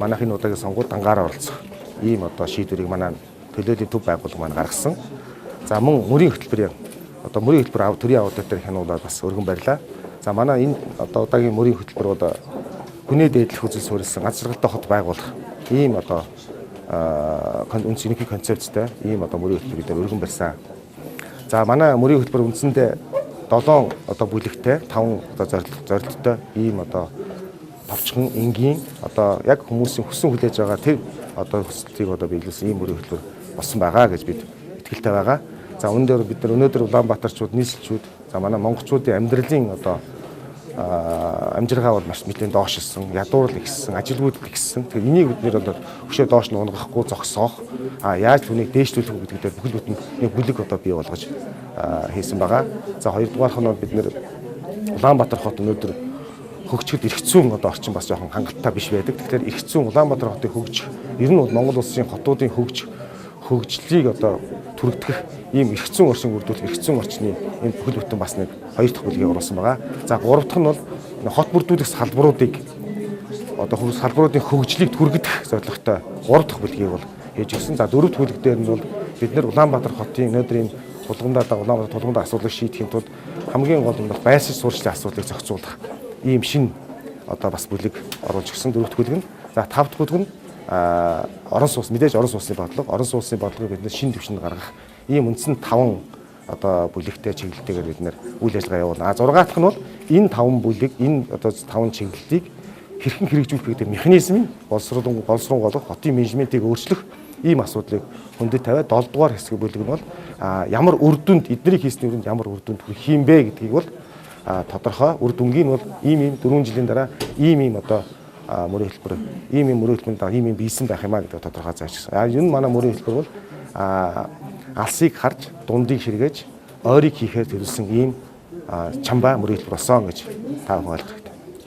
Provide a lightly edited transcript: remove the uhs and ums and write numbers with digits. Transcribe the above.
манайх энэ удаагийн сонгуульд дангаараа оролцох ийм одоо шийдвэрийг манай төлөөлийн төв байгууллага маань гаргасан. За мөн мөрийн хөтөлбөрийн одоо мөрийн хөтөлбөр төрийн аудит дээр хянуулаад бас өргөн барьлаа. За манай энэ одоо удаагийн мөрийн хөтөлбөр одоо хүний дээдлэх үзэл суурилсан аз жаргалтай хот байгуулах ийм одоо үнцний концепттэй ийм одоо мөрийн хөтөлбөрийг дээр өргөн барьсан. За манай мөрийн хөтөлбөр үндсэндээ 7 одоо бүлэгтэй 5 одоо зорилттой ийм одоо товчхон энгийн одоо яг хүмүүсийн хүссэн хүлээж байгаа тэр одоо хүслийг одоо биелүүлсэн ийм мөрийн хөтөлбөр болсон байгаа гэж бид итгэлтэй байгаа. За үүн дээр бид нар өнөөдөр Улаанбаатарчууд, нийслэлчүүд, за манай монголчуудын амьдралын одоо амжиргаа бол маш нэлээд доошилсан, ядуурл ихссэн, ажилгүйдэл ихссэн. Тэгэхээр энийг бид нэр одоо өшөө доош нь унгахгүй зогсоох, яаж түүнийг дээшлүүлэх вэ гэдэг дээр бүхэл бүтэн нэг бүлэг одоо бий болгож хийсэн байгаа. За хоёрдугаарх нь бид нэр Улаанбаатар хот өнөөдөр хөгжихэд эрх зүйн одоо орчин бас жоохон хангалттай биш байдаг. Тэгэхээр эрх зүйн Улаанбаатар хотыг хөгжих, ер нь бол Монгол улсын хотуудын хөгжлийг одоо түрэгдэх ийм эрх зүйн орчин бүрдүүлэх эрх зүйн орчны энэ бүхэл бүтэн бас нэг 2 дахь бүлгийг оруулсан байгаа. За 3 дахь нь бол хот бүрдүүлэх салбаруудыг одоо салбаруудын хөгжлийг түргэх зорилготой 3 дахь бүлгийг бол хийж өгсөн. За 4 дахь бүлэг дээр нь бол бид нэр Улаанбаатар хотын өнөөдрийн Улаанбаатар тулгуундаа асуудлыг шийдэхин тулд хамгийн гол нь бол байшин суурьшлийн асуудлыг зохицуулах ийм шин одоо бас бүлэг оруулж өгсөн 4 дахь бүлэг нь. За 5 дахь бүлэг нь орон сууц мэдээж орон сууцны бодлогыг бид нэр шин төвшөнд гаргах ийм үндсэн 5 одоо бүлэгтэй чиглэлтэйгээр бид нэр үйл ажиллагаа явуулна. 6 дахь нь бол энэ 5 бүлэг энэ одоо 5 чиглэлийг хэрхэн хэрэгжүүлэх гэдэг механизмын боловсруулах, хотын менежментийг өөрчлөх ийм асуудлыг хөндөд тавиад 7 дугаар хэсэг бүлэг нь бол ямар үр дүнд эдний хийсний үр дүнд ямар үр дүнд хүрэх юм бэ гэдгийг бол тодорхой үр дүнгийн бол ийм 4 жилийн дараа ийм одоо мөрийн хөтөлбөр мөрийн хөтөлбөрөнд ийм бийсэн байх юмаа гэдэг тодорхой заажсан. Энэ манай мөрийн хөтөлбөр бол алсыг харж дундыг ширгээж ойрыг хийхээр төлөвлөсөн ийм чамбаа мөрийн хөтөлбөр болсон гэж та бүхэн ойлгох.